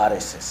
RSS।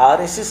RSS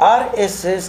RSS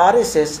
RSS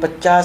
50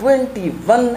21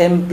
MP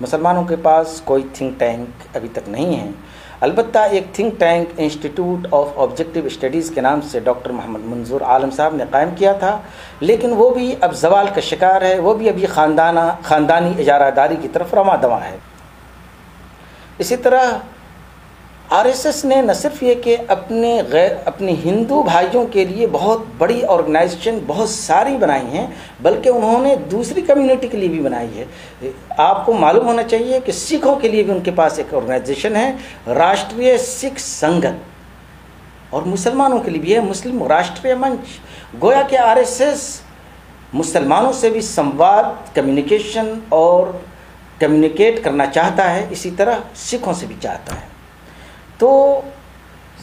مسلمانوں کے پاس کوئی تھنک ٹینک ابھی تک نہیں ہے. البتہ ایک think tank institute of objective studies کے نام سے ڈاکٹر محمد منظور عالم صاحب نے قائم کیا تھا، لیکن وہ بھی اب زوال کا شکار ہے. وہ بھی ابھی خاندانی اجارہ داری کی طرف رواں دواں ہے. اسی طرح آر ایس ایس نے نہ صرف یہ کہ اپنے ہندو بھائیوں کے لیے بہت بڑی آرگنائزیشن بہت ساری بنائی ہیں، بلکہ انہوں نے دوسری کمیونٹی کے لیے بھی بنائی ہے. آپ کو معلوم ہونا چاہیے کہ سکھوں کے لیے بھی ان کے پاس ایک آرگنائزیشن ہے، راشٹریہ سکھ سنگت، اور مسلمانوں کے لیے بھی ہے مسلم راشٹریہ منچ. گویا کہ آر ایس ایس مسلمانوں سے بھی سمواد، کمیونیکیشن اور کمیونیکیٹ کرنا چاہتا ہے، اسی طرح سکھوں سے بھی چاہتا ہے. تو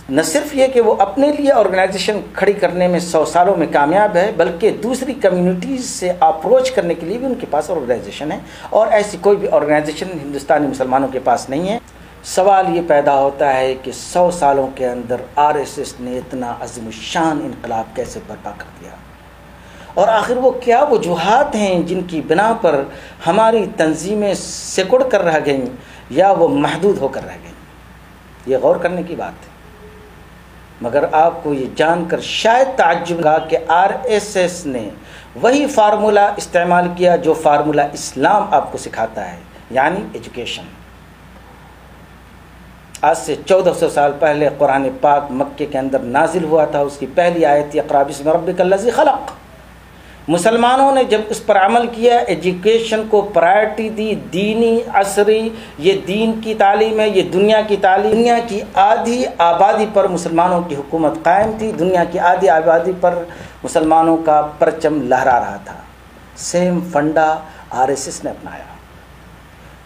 نہ صرف یہ کہ وہ اپنے لیے آرگنائزیشن کھڑی کرنے میں 100 سالوں میں کامیاب ہے، بلکہ دوسری کمیونٹیز سے اپروچ کرنے کے لیے بھی ان کے پاس آرگنائزیشن ہے، اور ایسی کوئی بھی آرگنائزیشن ہندوستانی مسلمانوں کے پاس نہیں ہے. سوال یہ پیدا ہوتا ہے کہ 100 سالوں کے اندر آر ایس ایس نے اتنا عظیم الشان انقلاب کیسے برپا کر دیا، اور آخر وہ کیا وجوہات ہیں جن کی بنا پر ہماری تنظیمیں سکڑ کر رہ گئیں یا وہ محدود ہو کر رہ گئیں. یہ غور کرنے کی بات ہے. مگر آپ کو یہ جان کر شاید تعجب ہوگا کہ آر ایس ایس نے وہی فارمولہ استعمال کیا جو فارمولہ اسلام آپ کو سکھاتا ہے، یعنی ایجوکیشن. آج سے 1400 سال پہلے قرآن پاک مکے کے اندر نازل ہوا تھا. اس کی پہلی آیت اقرأ بسم ربک الذی خلق. مسلمانوں نے جب اس پر عمل کیا، ایجوکیشن کو پرائرٹی دی، دینی عصری، یہ دین کی تعلیم ہے، یہ دنیا کی تعلیم. دنیا کی آدھی آبادی پر مسلمانوں کی حکومت قائم تھی، دنیا کی آدھی آبادی پر مسلمانوں کا پرچم لہرا رہا تھا. Same funda R S S نے اپنایا.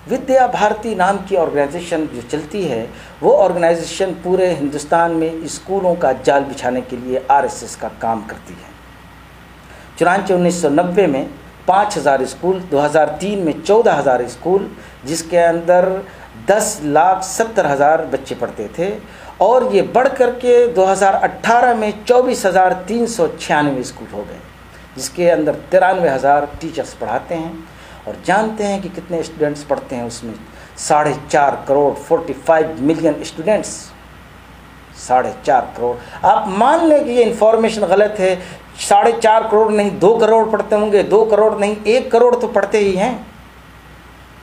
ودیا بھارتی نام کی آرگنائزیشن جو چلتی ہے، وہ آرگنائزیشن پورے ہندوستان میں اسکولوں کا جال بچھانے کے لیے آر ایس ایس کا کام کرتی ہے. چنانچہ 1990 میں 5000 اسکول، 2003 میں 14000 اسکول، جس کے اندر 10,70,000 بچے پڑھتے تھے، اور یہ بڑھ کر کے 2018 میں 24,396 اسکول ہو گئے، جس کے اندر 93,000 ٹیچرز پڑھاتے ہیں. اور جانتے ہیں کہ کتنے اسٹوڈنٹس پڑھتے ہیں اس میں؟ 4.5 کروڑ، 45 ملین اسٹوڈنٹس. 4.5 کروڑ. آپ مان لیں کہ یہ انفارمیشن غلط ہے، 4.5 کروڑ نہیں 2 کروڑ پڑھتے ہوں گے، 2 کروڑ نہیں 1 کروڑ تو پڑھتے ہی ہیں.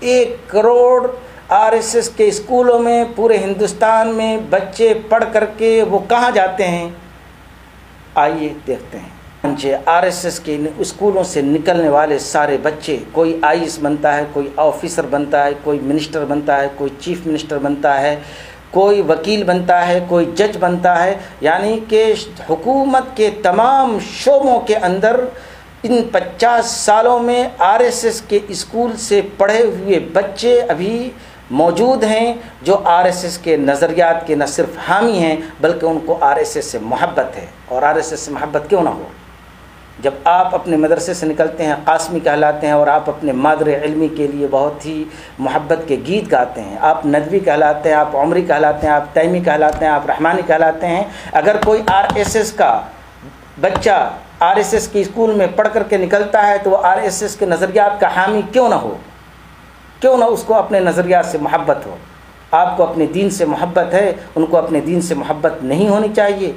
1 کروڑ آر ایس ایس کے اسکولوں میں پورے ہندوستان میں بچے پڑھ کر کے وہ کہاں جاتے ہیں؟ آئیے دیکھتے ہیں. آر ایس ایس کے اسکولوں سے نکلنے والے سارے بچے، کوئی آئی ایس بنتا ہے، کوئی آفیسر بنتا ہے، کوئی منسٹر بنتا ہے، کوئی چیف منسٹر بنتا ہے، کوئی وکیل بنتا ہے، کوئی جج بنتا ہے. یعنی کہ حکومت کے تمام شعبوں کے اندر ان 50 سالوں میں آر ایس ایس کے اسکول سے پڑھے ہوئے بچے ابھی موجود ہیں، جو آر ایس ایس کے نظریات کے نہ صرف حامی ہیں بلکہ ان کو آر ایس ایس سے محبت ہے. اور آر ایس ایس سے محبت کیوں نہ ہو؟ جب آپ اپنے مدرسے سے نکلتے ہیں، قاسمی کہلاتے ہیں، اور آپ اپنے مادر علمی کے لیے بہت ہی محبت کے گیت گاتے ہیں، آپ ندوی کہلاتے ہیں، آپ عمری کہلاتے ہیں، آپ تیمی کہلاتے ہیں، آپ رحمانی کہلاتے ہیں. اگر کوئی آر ایس ایس کا بچہ آر ایس ایس کے اسکول میں پڑھ کر کے نکلتا ہے تو وہ آر ایس ایس کے نظریات کا حامی کیوں نہ ہو؟ کیوں نہ اس کو اپنے نظریات سے محبت ہو؟ آپ کو اپنے دین سے محبت ہے، ان کو اپنے دین سے محبت نہیں ہونی چاہیے.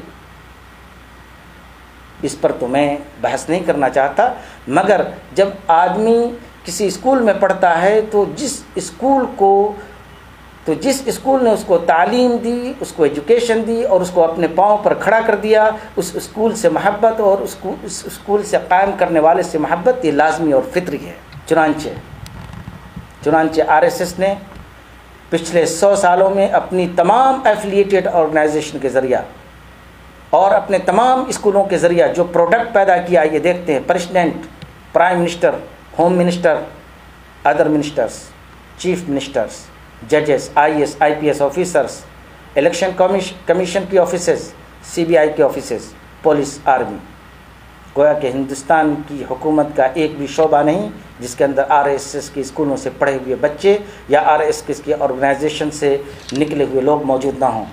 اس پر تو میں بحث نہیں کرنا چاہتا، مگر جب آدمی کسی اسکول میں پڑھتا ہے تو جس اسکول نے اس کو تعلیم دی، اس کو ایجوکیشن دی اور اس کو اپنے پاؤں پر کھڑا کر دیا، اس اسکول سے محبت اور اس اسکول سے قائم کرنے والے سے محبت یہ لازمی اور فطری ہے. چنانچہ آر ایس ایس نے پچھلے 100 سالوں میں اپنی تمام ایفیلیٹڈ آرگنائزیشن کے ذریعہ اور اپنے تمام اسکولوں کے ذریعہ جو پروڈکٹ پیدا کیا، یہ دیکھتے ہیں. President, prime minister, home minister, other ministers, chief ministers, ججز، I S I P S officers, election commission کی آفیسز، سی بی آئی کے آفیسز، پولیس، آرمی. گویا کہ ہندوستان کی حکومت کا ایک بھی شعبہ نہیں جس کے اندر آر ایس ایس کے اسکولوں سے پڑھے ہوئے بچے یا آر ایس ایس کی آرگنائزیشن سے نکلے ہوئے لوگ موجود نہ ہوں.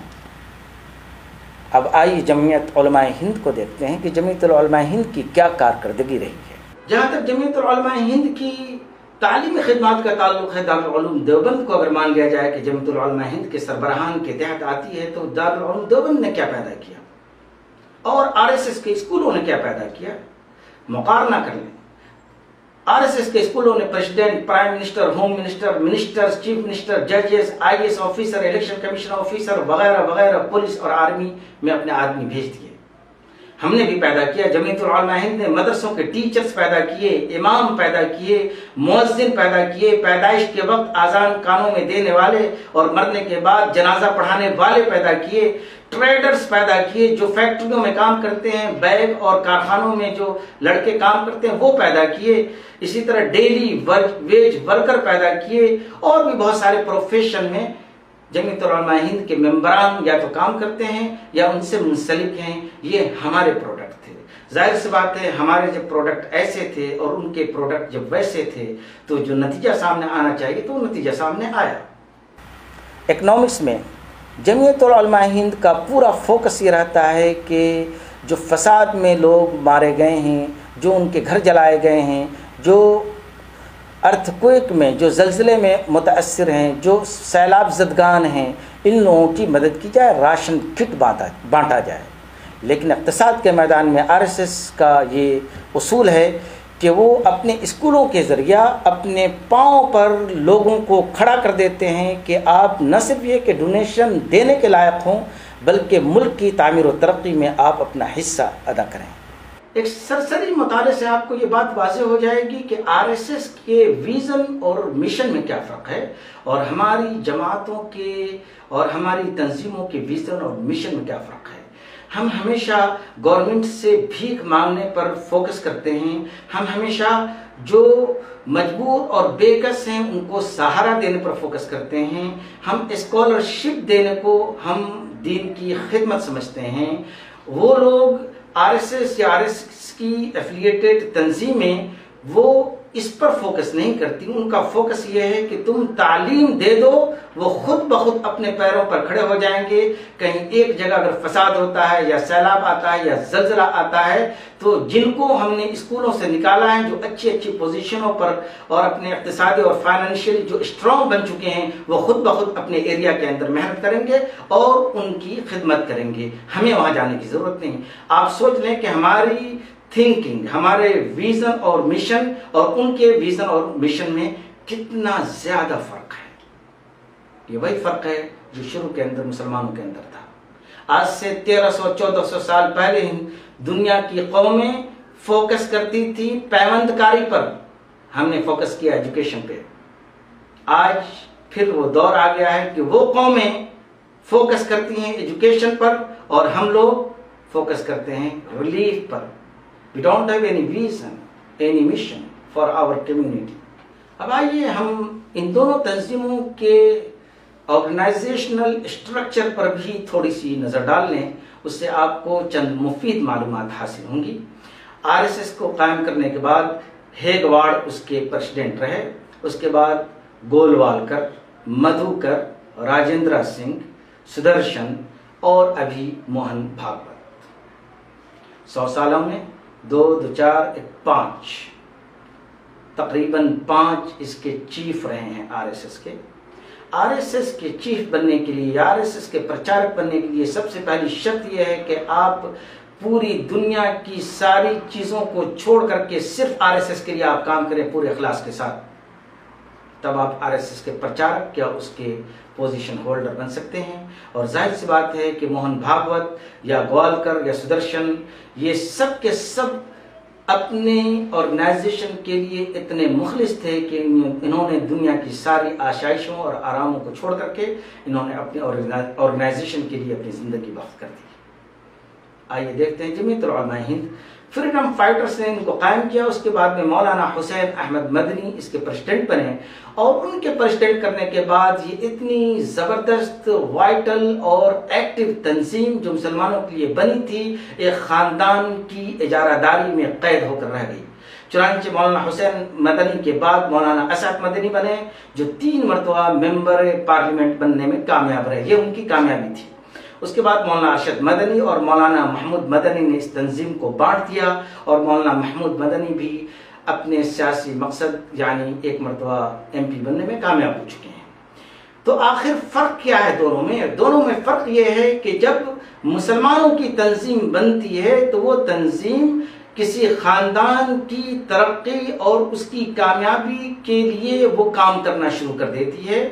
اب آئیے جمعیت علماء ہند کو دیکھتے ہیں کہ جمعیت العلماء ہند کی کیا کارکردگی رہی ہے. جہاں تک جمعیت العلماء ہند کی تعلیمی خدمات کا تعلق ہے دارالعلوم دیوبند کو اگر مان لیا جائے کہ جمعیت العلماء ہند کے سربراہان کے تحت آتی ہے، تو دارالعلوم دیوبند نے کیا پیدا کیا اور RSS کے اسکولوں نے کیا پیدا کیا، مقارنہ کر لیں۔ RSS کے اسکولوں نے president, prime minister, home minister, ministers, chief minister, ججز، IAS officer, election commission officer وغیرہ وغیرہ، پولیس اور آرمی میں اپنے آدمی بھیج دیے۔ ہم نے بھی پیدا کیا، جمعیت العلماء ہند نے مدرسوں کے ٹیچرز پیدا کیے، امام پیدا کیے، مؤذن پیدا کیے، پیدائش کے وقت اذان کانوں میں دینے والے اور مرنے کے بعد جنازہ پڑھانے والے پیدا کیے، ٹریڈرز پیدا کیے جو فیکٹریوں میں کام کرتے ہیں، بیگ اور کارخانوں میں جو لڑکے کام کرتے ہیں وہ پیدا کیے، اسی طرح ڈیلی ویج ورکر پیدا کیے، اور بھی بہت سارے پروفیشن میں جمعیت العلماء ہند کے ممبران یا تو کام کرتے ہیں یا ان سے منسلک ہیں۔ یہ ہمارے پروڈکٹ تھے۔ ظاہر سی بات ہے ہمارے جب پروڈکٹ ایسے تھے اور ان کے پروڈکٹ جب ویسے تھے تو جو نتیجہ سامنے آنا چاہیے تو وہ نتیجہ سامنے آیا۔ اکنامکس میں جمعیت العلماء ہند کا پورا فوکس یہ رہتا ہے کہ جو فساد میں لوگ مارے گئے ہیں، جو ان کے گھر جلائے گئے ہیں، جو ارتھ کوئک میں، جو زلزلے میں متاثر ہیں، جو سیلاب زدگان ہیں، ان لوگوں کی مدد کی جائے، راشن کٹ بانٹا جائے۔ لیکن اقتصاد کے میدان میں RSS کا یہ اصول ہے کہ وہ اپنے اسکولوں کے ذریعہ اپنے پاؤں پر لوگوں کو کھڑا کر دیتے ہیں کہ آپ نہ صرف یہ کہ ڈونیشن دینے کے لائق ہوں بلکہ ملک کی تعمیر و ترقی میں آپ اپنا حصہ ادا کریں۔ ایک سرسری مطالعے سے آپ کو یہ بات واضح ہو جائے گی کہ RSS کے ویژن اور مشن میں کیا فرق ہے اور ہماری جماعتوں کے اور ہماری تنظیموں کے ویژن اور مشن میں کیا فرق ہے۔ ہم ہمیشہ گورنمنٹ سے بھیک مانگنے پر فوکس کرتے ہیں، ہم ہمیشہ جو مجبور اور بے کس ہیں ان کو سہارا دینے پر فوکس کرتے ہیں، ہم اسکالرشپ دینے کو ہم دین کی خدمت سمجھتے ہیں۔ وہ لوگ RSS یا RSS کی ایفیلیٹڈ تنظیمیں وہ اس پر فوکس نہیں کرتی، ان کا فوکس یہ ہے کہ تم تعلیم دے دو، وہ خود بخود اپنے پیروں پر کھڑے ہو جائیں گے۔ کہیں ایک جگہ اگر فساد ہوتا ہے یا سیلاب آتا ہے یا زلزلہ آتا ہے تو جن کو ہم نے اسکولوں سے نکالا ہے، جو اچھی اچھی پوزیشنوں پر اور اپنے اقتصادی اور فائنینشیلی جو اسٹرانگ بن چکے ہیں، وہ خود بخود اپنے ایریا کے اندر محنت کریں گے اور ان کی خدمت کریں گے۔ ہمیں وہاں جانے کی ضرورت نہیں۔ آپ سوچ لیں کہ ہماری تھنکنگ، ہمارے ویژن اور مشن اور ان کے ویژن اور مشن میں کتنا زیادہ فرق ہے۔ یہ وہی فرق ہے جو شروع کے اندر مسلمانوں کے اندر تھا۔ آج سے 1300-1400 سال پہلے دنیا کی قومیں فوکس کرتی تھی پیوند کاری پر، ہم نے فوکس کیا ایجوکیشن پہ۔ آج پھر وہ دور آ گیا ہے کہ وہ قومیں فوکس کرتی ہیں ایجوکیشن پر اور ہم لوگ فوکس کرتے ہیں relief per. We don't have any vision, any mission for our community. اب آئیے ہم ان دونوں تنظیموں کے آرگنائزیشنل اسٹرکچر پر بھی تھوڑی سی نظر ڈال لیں، اس سے آپ کو چند مفید معلومات حاصل ہوں گی۔ RSS کو قائم کرنے کے بعد ہیگواڈ اس کے پریزیڈنٹ رہے، اس کے بعد گولوالکر، مدھوکر، راجندرا سنگھ، سدرشن اور ابھی موہن بھاگوت۔ 100 سالوں میں 2 2 4 5 تقریباً 5 اس کے چیف رہے ہیں RSS کے۔ RSS کے چیف بننے کے لیے، RSS کے پرچارک بننے کے لیے سب سے پہلی شرط یہ ہے کہ آپ پوری دنیا کی ساری چیزوں کو چھوڑ کر کے صرف RSS کے لیے آپ کام کریں پورے اخلاص کے ساتھ، تب آپ RSS کے پرچارک یا اس کے پوزیشن ہولڈر بن سکتے ہیں۔ اور ظاہر سی بات ہے کہ موہن بھاگوت یا گوالکر یا سدرشن یہ سب کے سب اپنے آرگنائزیشن کے لیے اتنے مخلص تھے کہ انہوں نے دنیا کی ساری آشائشوں اور آراموں کو چھوڑ کر کے انہوں نے اپنے آرگنائزیشن کے لیے اپنی زندگی وقف کر دی۔ آئیے دیکھتے ہیں جمعیت العلماء ہند فریڈم فائٹرز نے ان کو قائم کیا، اس کے بعد میں مولانا حسین احمد مدنی اس کے پریزیڈنٹ بنے، اور ان کے پریزیڈنٹ کرنے کے بعد یہ اتنی زبردست وائٹل اور ایکٹیو تنظیم جو مسلمانوں کے لیے بنی تھی ایک خاندان کی اجارہ داری میں قید ہو کر رہ گئی۔ چنانچہ مولانا حسین مدنی کے بعد مولانا اسعد مدنی بنے جو 3 مرتبہ ممبر پارلیمنٹ بننے میں کامیاب رہے، یہ ان کی کامیابی تھی۔ اس کے بعد مولانا ارشد مدنی اور مولانا محمود مدنی نے اس تنظیم کو بانٹ دیا، اور مولانا محمود مدنی بھی اپنے سیاسی مقصد یعنی ایک مرتبہ ایم پی بننے میں کامیاب ہو چکے ہیں۔ تو آخر فرق کیا ہے دونوں میں؟ دونوں میں فرق یہ ہے کہ جب مسلمانوں کی تنظیم بنتی ہے تو وہ تنظیم کسی خاندان کی ترقی اور اس کی کامیابی کے لیے وہ کام کرنا شروع کر دیتی ہے،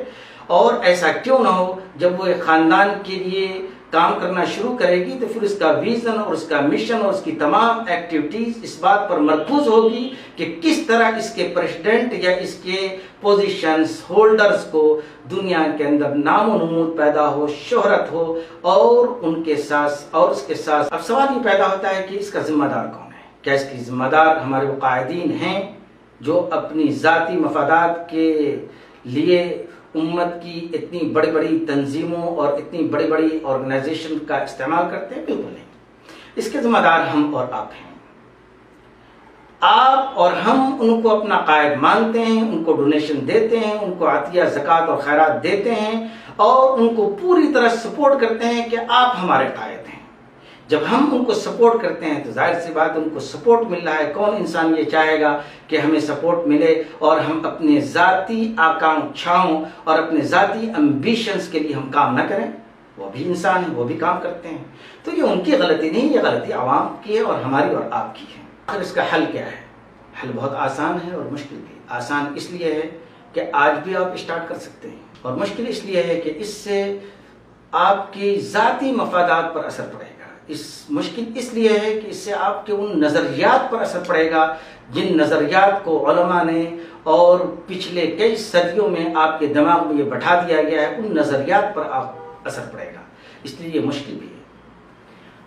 اور ایسا کیوں نہ ہو، جب وہ ایک خاندان کے لیے کام کرنا شروع کرے گی تو پھر اس کا ویژن اور اس کا مشن اور اس کی تمام ایکٹیویٹیز اس بات پر مرکوز ہوگی کہ کس طرح اس کے پریزیڈنٹ یا اس کے پوزیشنز ہولڈرز کو دنیا کے اندر نام و نمود پیدا ہو، شہرت ہو، اور ان کے ساتھ اور اس کے ساتھ اب سوال یہ پیدا ہوتا ہے کہ اس کا ذمہ دار کون ہے؟ کیا اس کی ذمہ دار ہمارے وہ قائدین ہیں جو اپنی ذاتی مفادات کے لیے امت کی اتنی بڑی بڑی تنظیموں اور اتنی بڑی بڑی آرگنائزیشن کا استعمال کرتے ہیں؟ بالکل نہیں۔ اس کے ذمہ دار ہم اور آپ ہیں۔ آپ اور ہم ان کو اپنا قائد مانتے ہیں، ان کو ڈونیشن دیتے ہیں، ان کو عطیہ زکوٰۃ اور خیرات دیتے ہیں، اور ان کو پوری طرح سپورٹ کرتے ہیں کہ آپ ہمارے قائد ہیں۔ جب ہم ان کو سپورٹ کرتے ہیں تو ظاہر سی بات ان کو سپورٹ مل رہا ہے۔ کون انسان یہ چاہے گا کہ ہمیں سپورٹ ملے اور ہم اپنے ذاتی آکانکشاؤں اور اپنے ذاتی امبیشنز کے لیے ہم کام نہ کریں؟ وہ بھی انسان ہیں، وہ بھی کام کرتے ہیں۔ تو یہ ان کی غلطی نہیں، یہ غلطی عوام کی ہے اور ہماری اور آپ کی ہے۔ آخر اس کا حل کیا ہے؟ حل بہت آسان ہے اور مشکل بھی۔ آسان اس لیے ہے کہ آج بھی آپ اسٹارٹ کر سکتے ہیں، اور مشکل اس لیے ہے کہ اس سے آپ کی ذاتی مفادات پر اثر پڑے گا۔ مشکل اس لیے ہے کہ اس سے آپ کے ان نظریات پر اثر پڑے گا جن نظریات کو علماء نے اور پچھلے کئی صدیوں میں آپ کے دماغ میں یہ بٹھا دیا گیا ہے، ان نظریات پر آپ اثر پڑے گا، اس لیے یہ مشکل بھی ہے۔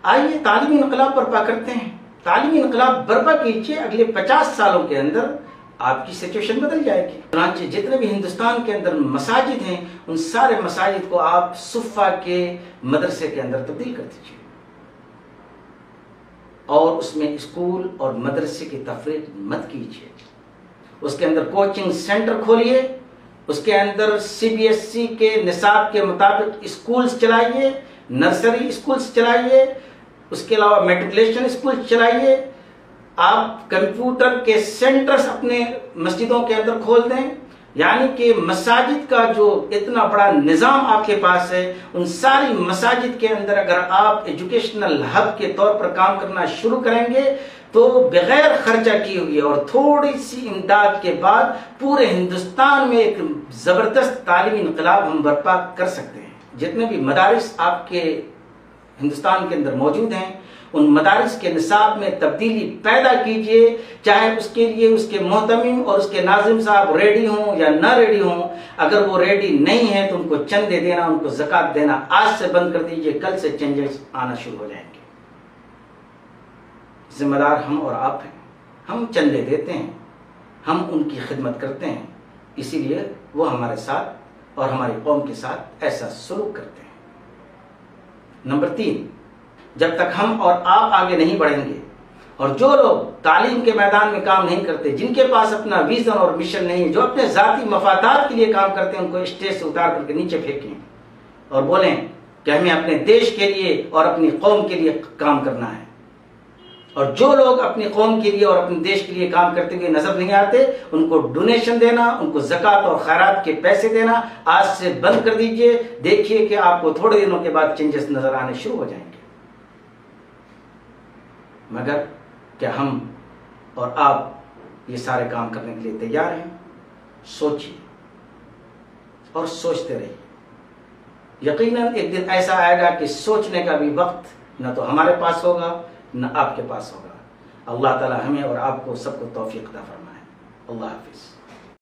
آئیے تعلیمی انقلاب برپا کرتے ہیں۔ تعلیمی انقلاب برپا کیجیے، اگلے 50 سالوں کے اندر آپ کی سچویشن بدل جائے گی۔ چنانچہ جتنے بھی ہندوستان کے اندر مساجد ہیں ان سارے مساجد کو آپ صفہ کے مدرسے کے اندر تبدیل کر دیجیے، اور اس میں اسکول اور مدرسے کی تفریق مت کیجیے۔ اس کے اندر کوچنگ سینٹر کھولیے، اس کے اندر CBSE کے نصاب کے مطابق اسکولز چلائیے، نرسری اسکولز چلائیے، اس کے علاوہ میٹرکولیشن اسکولز چلائیے۔ آپ کمپیوٹر کے سینٹرز اپنے مسجدوں کے اندر کھول دیں، یعنی کہ مساجد کا جو اتنا بڑا نظام آپ کے پاس ہے، ان ساری مساجد کے اندر اگر آپ ایجوکیشنل ہب کے طور پر کام کرنا شروع کریں گے تو بغیر خرچہ کیے ہوئے اور تھوڑی سی امداد کے بعد پورے ہندوستان میں ایک زبردست تعلیمی انقلاب ہم برپا کر سکتے ہیں۔ جتنے بھی مدارس آپ کے ہندوستان کے اندر موجود ہیں ان مدارس کے نصاب میں تبدیلی پیدا کیجئے، چاہے اس کے لیے اس کے محتمم اور اس کے ناظم صاحب ریڈی ہوں یا نہ ریڈی ہوں۔ اگر وہ ریڈی نہیں ہے تو ان کو چندے دینا، ان کو زکوٰۃ دینا آج سے بند کر دیجئے، کل سے چینجز آنا شروع ہو جائیں گے۔ ذمہ دار ہم اور آپ ہیں، ہم چندے دیتے ہیں، ہم ان کی خدمت کرتے ہیں، اسی لیے وہ ہمارے ساتھ اور ہماری قوم کے ساتھ ایسا سلوک کرتے ہیں۔ نمبر 3، جب تک ہم اور آپ آگے نہیں بڑھیں گے اور جو لوگ تعلیم کے میدان میں کام نہیں کرتے، جن کے پاس اپنا ویژن اور مشن نہیں، جو اپنے ذاتی مفادات کے لیے کام کرتے ہیں، ان کو اسٹیج سے اتار کر کے نیچے پھینکیں اور بولیں کہ ہمیں اپنے دیش کے لیے اور اپنی قوم کے لیے کام کرنا ہے۔ اور جو لوگ اپنی قوم کے لیے اور اپنے دیش کے لیے کام کرتے ہوئے نظر نہیں آتے، ان کو ڈونیشن دینا، ان کو زکوٰۃ اور خیرات کے پیسے دینا آج سے بند کر دیجئے۔ دیکھیے کہ آپ کو تھوڑے دنوں کے بعد چینجز نظر آنے شروع ہو جائیں گے۔ مگر کیا ہم اور آپ یہ سارے کام کرنے کے لیے تیار ہیں؟ سوچیے اور سوچتے رہیے۔ یقیناً ایک دن ایسا آئے گا کہ سوچنے کا بھی وقت نہ تو ہمارے پاس ہوگا نہ آپ کے پاس ہوگا۔ اللہ تعالی ہمیں اور آپ کو سب کو توفیق عطا فرمائے۔ اللہ حافظ۔